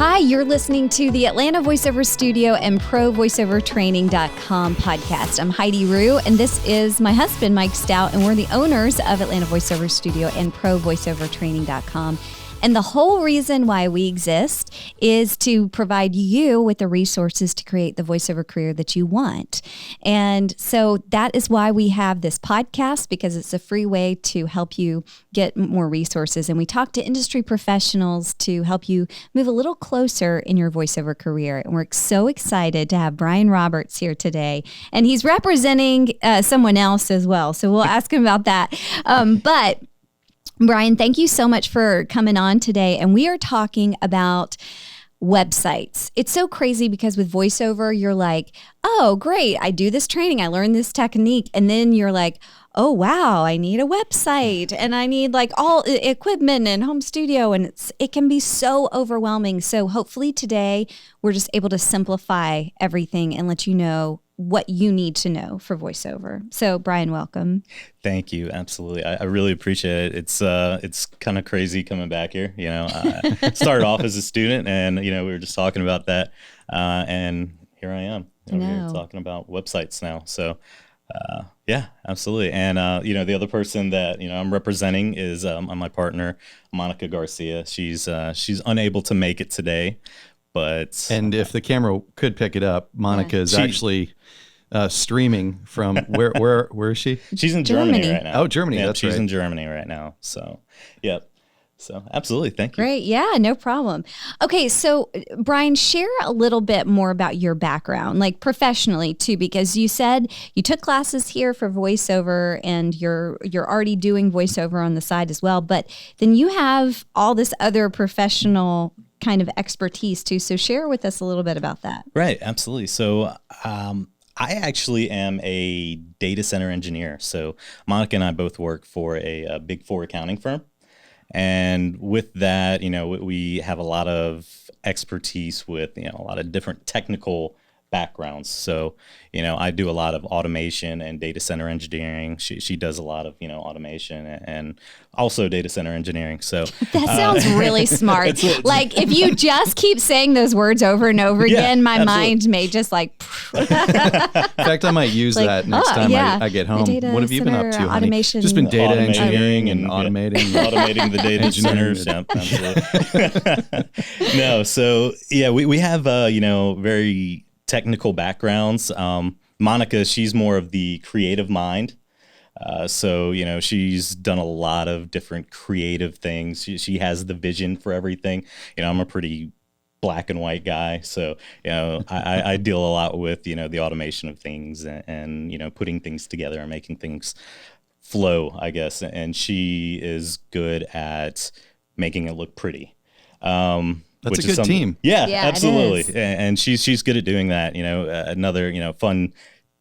Hi, you're listening to the Atlanta Voiceover Studio and ProVoiceoverTraining.com podcast. I'm Heidi Rue, and this is my husband, Mike Stout, and we're the owners of Atlanta Voiceover Studio and ProVoiceoverTraining.com. And the whole reason why we exist is to provide you with the resources to create the voiceover career that you want. And so that is why we have this podcast, because it's a free way to help you get more resources. And we talk to industry professionals to help you move a little closer in your voiceover career. And we're so excited to have Brian Roberts here today. And he's representing someone else as well. So we'll ask him about that. But Brian, thank you so much for coming on today. And we are talking about websites. It's so crazy because with voiceover, you're like, oh, great, I do this training, I learned this technique. And then you're like, oh, wow, I need a website and I need like all equipment and home studio. And it can be so overwhelming. So hopefully today we're just able to simplify everything and let you know what you need to know for voiceover. So Brian, welcome. Thank you. Absolutely. I really appreciate it. It's kind of crazy coming back here. You know, I started off as a student and, you know, we were just talking about that. And here I am over here talking about websites now. So, yeah, absolutely. And, you know, the other person that, you know, I'm representing is my partner, Monika Garcia. She's unable to make it today. And if the camera could pick it up, Monika is actually streaming from where is she? She's in Germany right now. Oh, Germany. Yeah, that's she's right. in Germany right now. So, yep. So absolutely. Thank you. Great. Yeah, no problem. Okay. So Brian, share a little bit more about your background, like professionally too, because you said you took classes here for voiceover and you're already doing voiceover on the side as well, but then you have all this other professional kind of expertise too. So share with us a little bit about that. Right. Absolutely. So, I actually am a data center engineer. So Monika and I both work for a Big Four accounting firm. And with that, you know, we have a lot of expertise with, you know, a lot of different technical backgrounds. So, you know, I do a lot of automation and data center engineering. She does a lot of, you know, automation and also data center engineering. So that sounds really smart. Like if you just keep saying those words over and over again, my mind may just like. In fact, I might use that next time I get home. What have you been up to, honey? Automation. Just been data engineering and automating the data centers. Yeah, absolutely. No, so yeah, we have you know, very technical backgrounds. Monika, she's more of the creative mind. So, you know, she's done a lot of different creative things. She has the vision for everything. You know, I'm a pretty black and white guy. So, you know, I deal a lot with, you know, the automation of things and, you know, putting things together and making things flow, I guess. And she is good at making it look pretty. That's a good team. Yeah, absolutely. And she's good at doing that. You know, another, you know, fun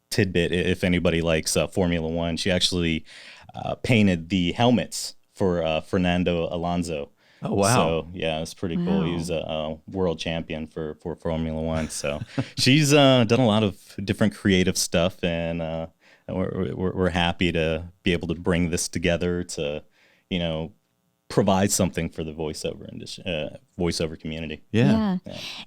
tidbit, if anybody likes Formula One, she actually painted the helmets for Fernando Alonso. Oh, wow. So, yeah, it's pretty cool. He was a world champion for Formula One. So she's done a lot of different creative stuff, and we're happy to be able to bring this together to, you know, provide something for the voiceover community. Yeah.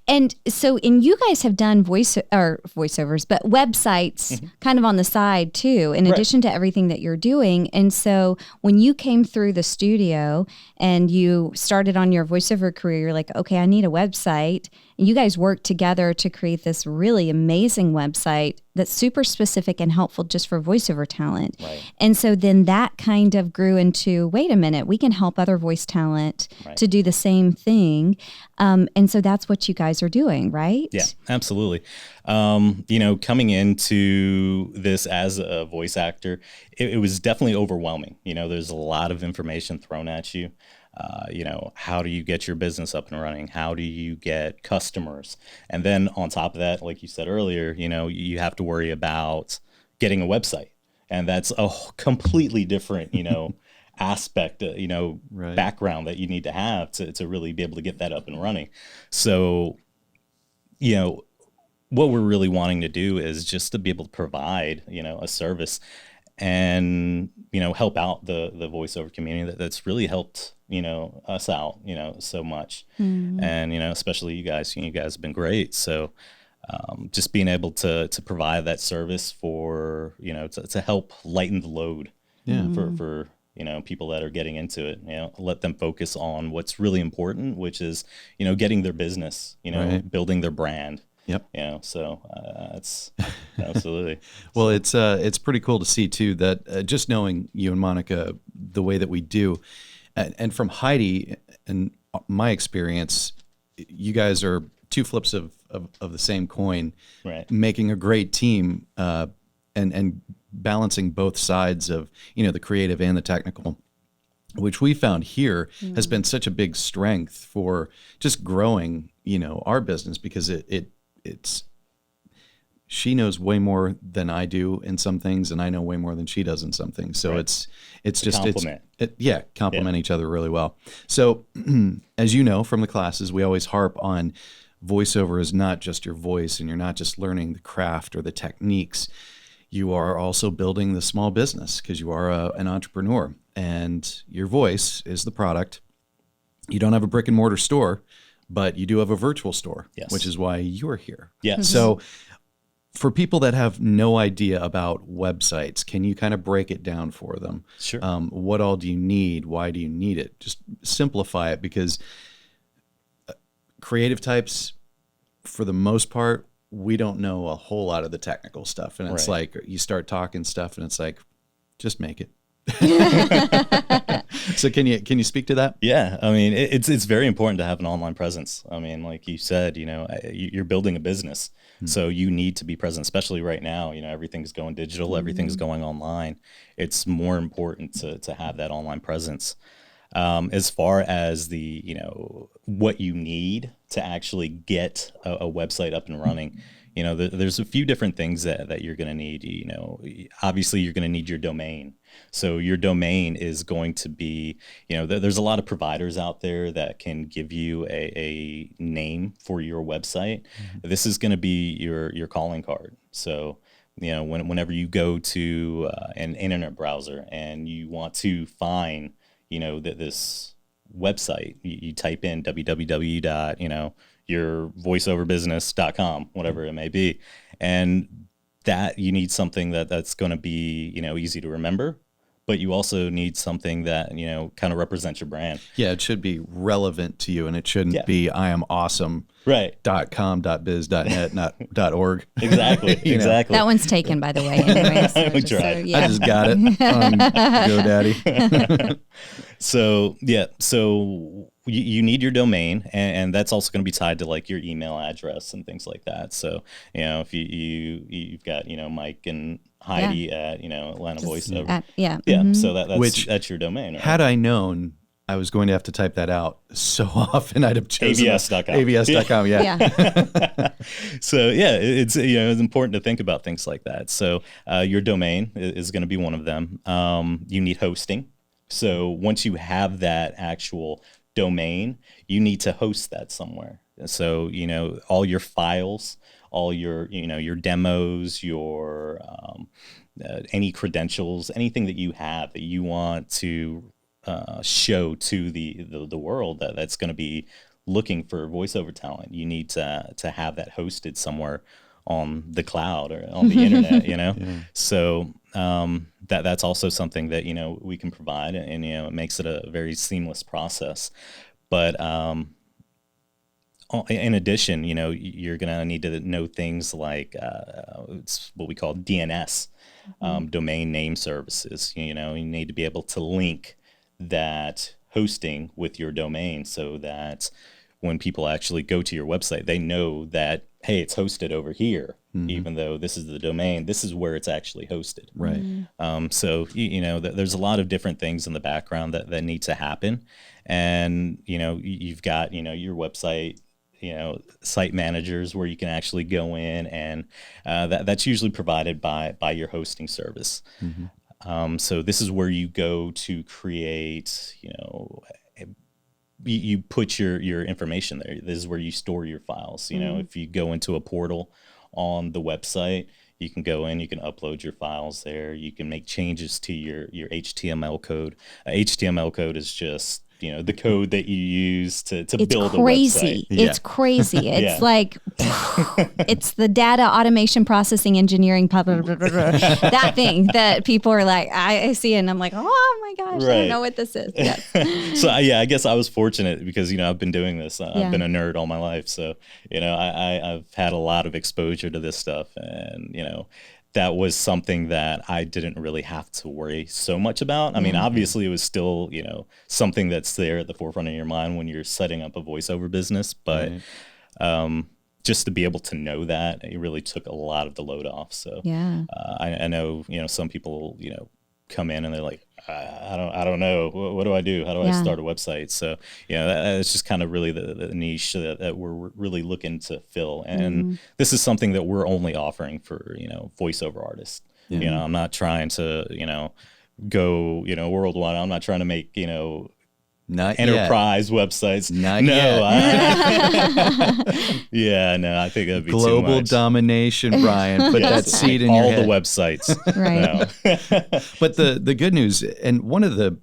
And so, you guys have done voiceovers, but websites kind of on the side too, in addition to everything that you're doing. And so when you came through the studio and you started on your voiceover career, you're like, okay, I need a website. And you guys worked together to create this really amazing website that's super specific and helpful just for voiceover talent. Right. And so then that kind of grew into, wait a minute, we can help other voice talent to do the same thing. And so that's what you guys are doing, right? Yeah, absolutely. You know, coming into this as a voice actor, it was definitely overwhelming. You know, there's a lot of information thrown at you. You know, how do you get your business up and running? How do you get customers? And then on top of that, like you said earlier, you know, you have to worry about getting a website. And that's a completely different, you know, aspect, you know, background that you need to have to really be able to get that up and running. So, you know, what we're really wanting to do is just to be able to provide, you know, a service and, help out the voiceover community that's really helped, us out, so much. And, especially you guys have been great. So, just being able to provide that service for, to help lighten the load for people that are getting into it, let them focus on what's really important, which is, getting their business, Right. building their brand. Yep. So it's absolutely. Well, it's pretty cool to see too that just knowing you and Monika the way that we do, and from Heidi and my experience, you guys are two flips of the same coin, Right. making a great team, and balancing both sides of the creative and the technical, which we found here has been such a big strength for just growing our business, because it's she knows way more than I do in some things, and I know way more than she does in some things. So Right. it's just compliment. complement each other really well. So as you know from the classes, we always harp on voiceover is not just your voice, and you're not just learning the craft or the techniques. You are also building the small business, because you are an entrepreneur, and your voice is the product. You don't have a brick and mortar store, but you do have a virtual store, Yes. which is why you're here. Yes. So for people that have no idea about websites, can you kind of break it down for them? Sure. What all do you need? Why do you need it? Just simplify it, because creative types, for the most part, we don't know a whole lot of the technical stuff. And it's Right. like you start talking stuff and it's like, just make it. So can you speak to that? Yeah, I mean, it's very important to have an online presence. I mean, like you said, you're building a business, so you need to be present, especially right now. Everything's going digital, everything's going online. It's more important to have that online presence. As far as the, what you need to actually get a website up and running, there's a few different things that you're going to need. Obviously you're going to need your domain. So your domain is going to be, there's a lot of providers out there that can give you a name for your website. This is going to be your calling card. So, whenever you go to an internet browser and you want to find, that this website, you type in www. Your voiceoverbusiness.com, whatever it may be. And that you need something that's going to be, easy to remember, but you also need something that, kind of represents your brand. Yeah, it should be relevant to you, and it shouldn't be I am awesome. Right. .com, .biz, .net, not .org. Exactly. Exactly. That one's taken, by the way. Anyway, so We just tried. So, yeah. I just got it. GoDaddy. So you need your domain, and that's also going to be tied to like your email address and things like that. So if you've got Mike and Heidi at Atlanta Voiceover, so that's your domain. Right? Had I known I was going to have to type that out so often, I'd have chosen AVS.com. AVS.com. Yeah. So it's it's important to think about things like that. So your domain is going to be one of them. You need hosting. So once you have that actual domain, you need to host that somewhere. So all your files, all your your demos, your any credentials, anything that you have that you want to show to the world that's going to be looking for voiceover talent, you need to have that hosted somewhere on the cloud or on the internet. Yeah. So that's also something that we can provide, and it makes it a very seamless process. But in addition, you're gonna need to know things like it's what we call DNS, domain name services. You need to be able to link that hosting with your domain, so that when people actually go to your website, they know that, hey, it's hosted over here, even though this is the domain, this is where it's actually hosted. Right. So, there's a lot of different things in the background that need to happen. And, you've got, your website, site managers where you can actually go in, and that's usually provided by your hosting service. So this is where you go to create, you put your information there. This is where you store your files. If you go into a portal on the website, You can go in, you can upload your files there. You can make changes to your HTML code. HTML code is just, the code that you use to build a website. It's crazy. It's like, it's the data automation processing engineering, blah, blah, blah, blah, blah. That thing that people are like, I see it and I'm like, oh my gosh, I don't know what this is. Yes. So I guess I was fortunate because, I've been doing this. I've been a nerd all my life. So, I've had a lot of exposure to this stuff, and, that was something that I didn't really have to worry so much about. I mean, obviously it was still, something that's there at the forefront of your mind when you're setting up a voiceover business, but just to be able to know that, it really took a lot of the load off. So I know, some people, come in and they're like, I don't know. What do I do? How do I start a website? So, that's just kind of really the niche that we're really looking to fill. And this is something that we're only offering for, voiceover artists. I'm not trying to, go, worldwide. I'm not trying to make, not enterprise websites. Not yet. I think that'd be global too much. Domination, Brian. Put that seed in your all head. the websites. Right. But the good news, and one of the,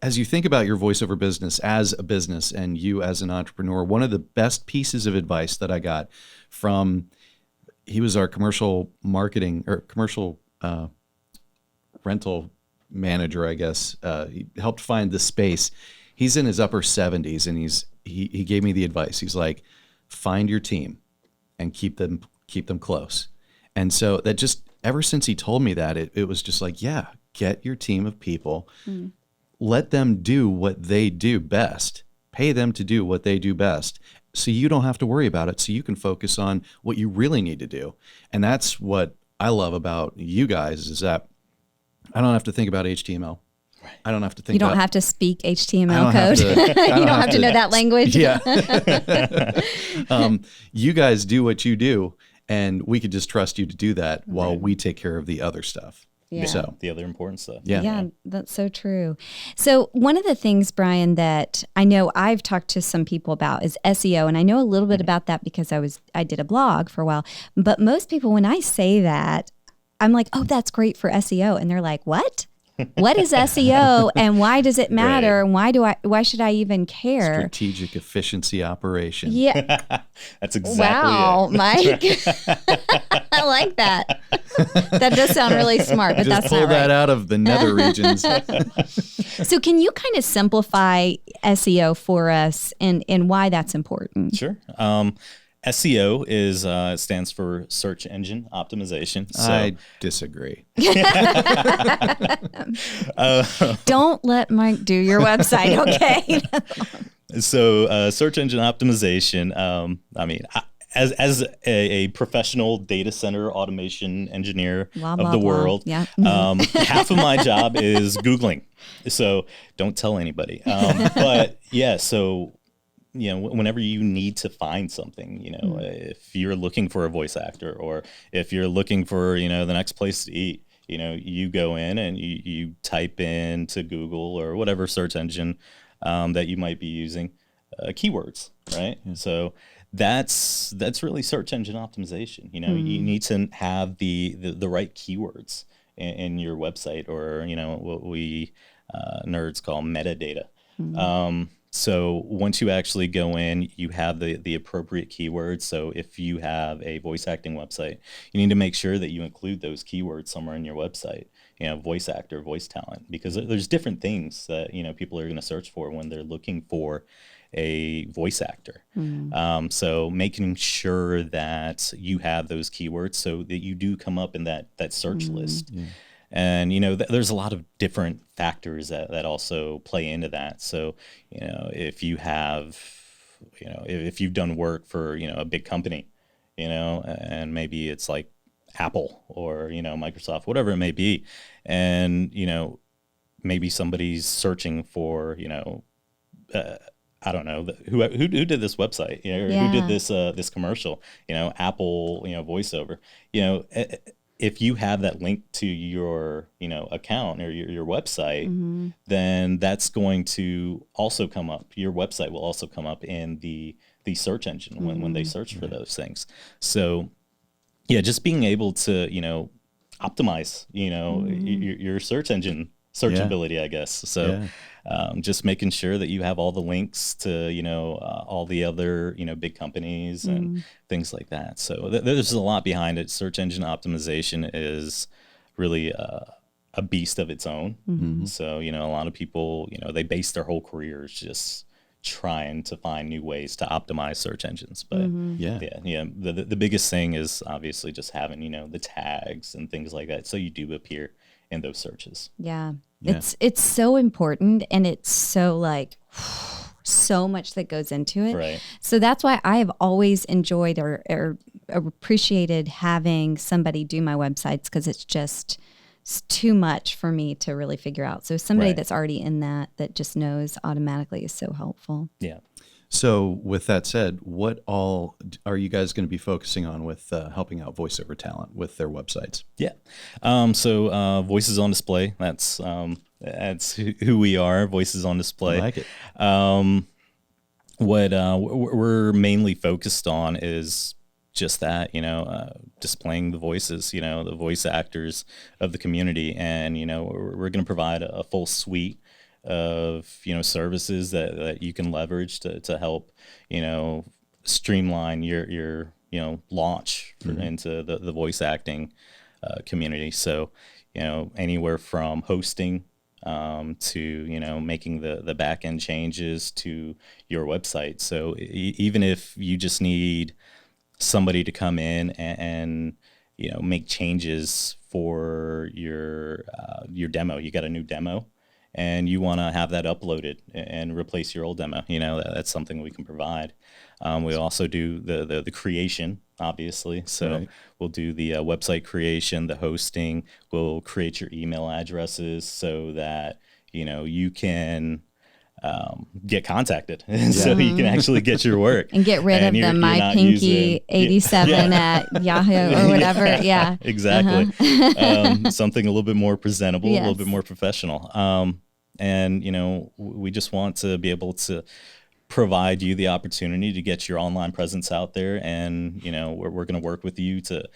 as you think about your voiceover business as a business and you as an entrepreneur, one of the best pieces of advice that I got from, he was our commercial marketing or commercial rental manager, I guess. He helped find the space. He's in his upper 70s, and he gave me the advice. He's like, find your team and keep them close. And so that just, ever since he told me that, it was just like, get your team of people, let them do what they do best, pay them to do what they do best, so you don't have to worry about it, so you can focus on what you really need to do. And that's what I love about you guys, is that I don't have to think about HTML. Right. I don't have to think. You don't have to speak HTML code. You don't have to know that language. Yeah. You guys do what you do, and we could just trust you to do that while we take care of the other stuff. Yeah. So the other important stuff. Yeah, that's so true. So one of the things, Brian, that I know I've talked to some people about is SEO, and I know a little bit about that because I did a blog for a while. But most people, when I say that, I'm like, oh, that's great for SEO. And they're like, what? What is SEO and why does it matter? Right. And why should I even care? Strategic efficiency operation. Yeah. That's exactly it. Mike. Yeah. I like that. That does sound really smart, but Just that's pull not that right. out of the nether regions. So can you kind of simplify SEO for us and why that's important? Sure. SEO is stands for search engine optimization. So, I disagree. Don't let Mike do your website, okay? So search engine optimization. I mean, as a professional data center automation engineer of the world, half of my job is Googling. So don't tell anybody. But yeah, so. Whenever you need to find something, if you're looking for a voice actor or if you're looking for, the next place to eat, you go in and you type into Google or whatever search engine that you might be using keywords, right? Yeah. So that's really search engine optimization. You need to have the right keywords in your website, or, what we nerds call metadata. So once you actually go in, you have the appropriate keywords. So if you have a voice acting website, you need to make sure that you include those keywords somewhere in your website. Voice actor, voice talent, because there's different things that people are going to search for when they're looking for a voice actor. So making sure that you have those keywords so that you do come up in that search list. Yeah. And, there's a lot of different factors that also play into that. So, if you have, if you've done work for, a big company, and maybe it's like Apple or, Microsoft, whatever it may be. And, maybe somebody's searching for, I don't know, who did this website, who did this commercial, Apple, Voiceover, if you have that link to your, account or your website, then that's going to also come up. Your website will also come up in the search engine when they search for those things. So yeah, just being able to, optimize, your search engine searchability, I guess. So just making sure that you have all the links to, all the other, big companies and things like that. So there's a lot behind it. Search engine optimization is really a beast of its own. So, a lot of people, they base their whole careers just trying to find new ways to optimize search engines. But the biggest thing is obviously just having, the tags and things like that. So you do appear in those searches. Yeah. It's so important, and it's so like so much that goes into it. Right. So that's why I have always enjoyed or appreciated having somebody do my websites, because it's too much for me to really figure out. So somebody that's already in that just knows automatically is so helpful. Yeah. So with that said, what all are you guys going to be focusing on with helping out voiceover talent with their websites? Yeah. So Voices on Display, that's who we are, Voices on Display. I like it. What we're mainly focused on is just that, displaying the voices, the voice actors of the community. And, we're going to provide a full suite of, services that you can leverage to help, streamline your launch into the voice acting community. So, anywhere from hosting to, making the back end changes to your website. So even if you just need somebody to come in and make changes for your demo, you got a new demo and you want to have that uploaded and replace your old demo, that's something we can provide. We also do the creation, obviously. So we'll do the website creation, the hosting. We'll create your email addresses so that you can get contacted, so you can actually get your work and get rid of the mypinky87 at Yahoo or whatever. Yeah, exactly. Something a little bit more presentable, a little bit more professional. And we just want to be able to provide you the opportunity to get your online presence out there, and we're going to work with you to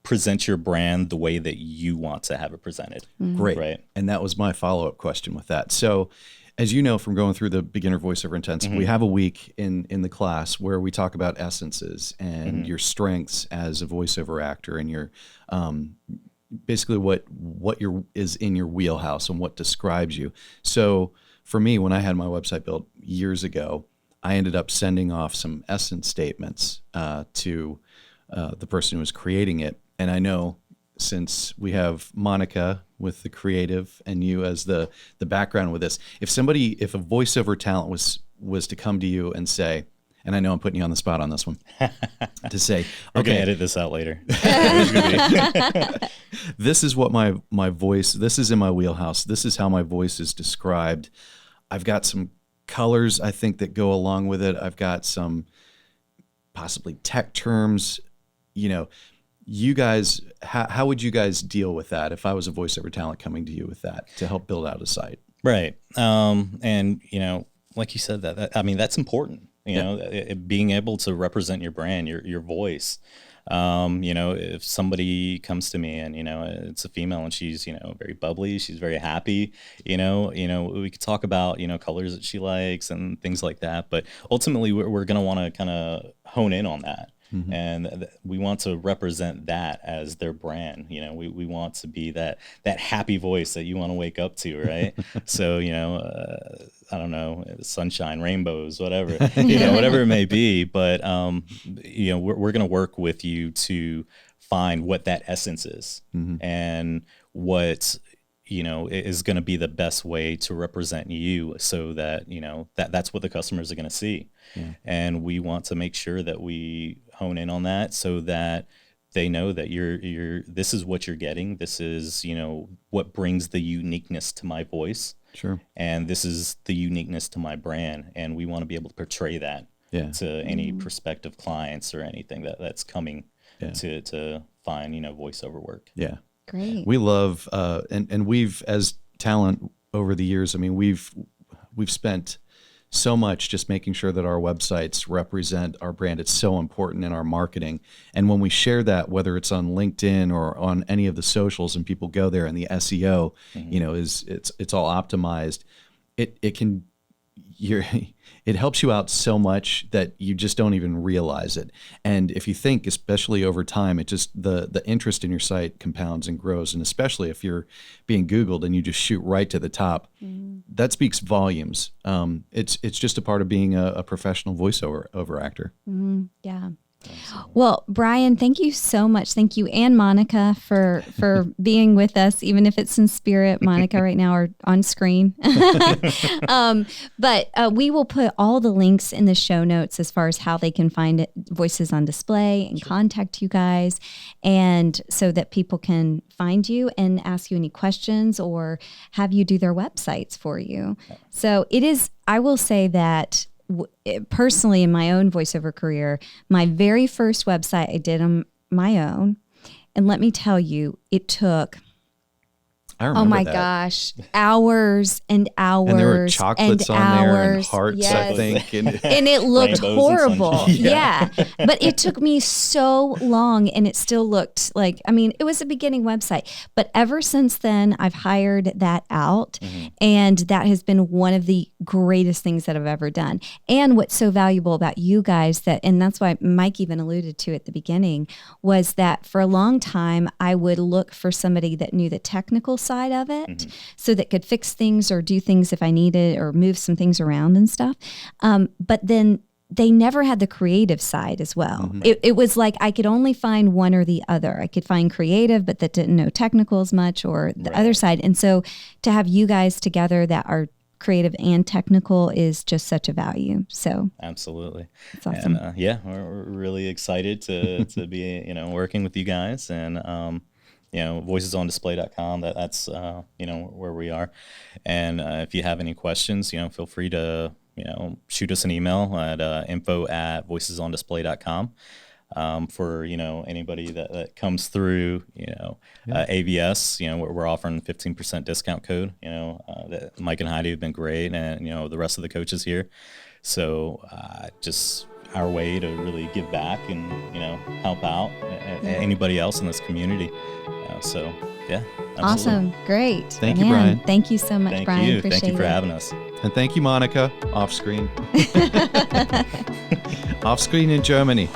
present your brand the way that you want to have it presented. Great. Right. And that was my follow-up question with that. So as you know from going through the beginner voiceover intensive, we have a week in the class where we talk about essences and your strengths as a voiceover actor, and your basically what is in your wheelhouse and what describes you. So for me, when I had my website built years ago, I ended up sending off some essence statements to the person who was creating it. And I know, since we have Monika with the creative and you as the background with this, if a voiceover talent was to come to you and say, and I know I'm putting you on the spot on this one, to say, we're going to edit this out later. This is what my voice, this is in my wheelhouse. This is how my voice is described. I've got some colors, I think, that go along with it. I've got some possibly tech terms, you guys, how would you guys deal with that if I was a voiceover talent coming to you with that to help build out a site? Right. And, like you said, that's important, being able to represent your brand, your voice. If somebody comes to me and, it's a female and she's, very bubbly, she's very happy, we could talk about, colors that she likes and things like that. But ultimately, we're going to want to kind of hone in on that. And we want to represent that as their brand. We want to be that happy voice that you want to wake up to, right? So, I don't know, sunshine, rainbows, whatever, whatever it may be. But, we're going to work with you to find what that essence is and what, is going to be the best way to represent you, so that, that's what the customers are going to see. Yeah. And we want to make sure that we hone in on that so that they know that this is what you're getting. This is, what brings the uniqueness to my voice. Sure. And this is the uniqueness to my brand. And we want to be able to portray that to any prospective clients or anything that's coming to find, voiceover work. Yeah. Great. We love, and we've, as talent over the years, we've spent so much just making sure that our websites represent our brand. It's so important in our marketing. And when we share that, whether it's on LinkedIn or on any of the socials, and people go there and the SEO, it's all optimized, it helps you out so much that you just don't even realize it. And if you think, especially over time, it just the interest in your site compounds and grows. And especially if you're being Googled and you just shoot right to the top, that speaks volumes. It's just a part of being a professional voiceover actor. Yeah. Well, Brian, thank you so much. Thank you, and Monika, for being with us, even if it's in spirit, Monika, right now, or on screen. But we will put all the links in the show notes as far as how they can find it, Voices on Display, and contact you guys, and so that people can find you and ask you any questions or have you do their websites for you. So it is, I will say that personally, in my own voiceover career, my very first website I did on my own. And let me tell you, it took, I remember that. Gosh, hours and hours. And there were chocolates and on hours. There and hearts, yes. I think. And it looked horrible. Yeah. But it took me so long, and it still looked like, I mean, it was a beginning website. But ever since then, I've hired that out. And that has been one of the greatest things that I've ever done. And what's so valuable about you guys, and that's why Mike even alluded to at the beginning, was that for a long time, I would look for somebody that knew the technical side of it, so that could fix things or do things if I needed or move some things around and stuff. But then they never had the creative side as well. It was like I could only find one or the other. I could find creative, but that didn't know technical as much, or the other side. And so to have you guys together that are creative and technical is just such a value. So absolutely, it's awesome. And we're really excited to be working with you guys, and voicesondisplay.com. That's where we are. And if you have any questions, feel free to shoot us an email at info@voicesondisplay.com. For anybody that comes through AVS, we're offering 15% discount code. That Mike and Heidi have been great, and the rest of the coaches here. So just our way to really give back and help out anybody else in this community. So yeah, absolutely. Awesome, great. Thank you, Brian. Thank you so much, Brian. Thank you for having us. And thank you, Monika, off screen. Off screen in Germany.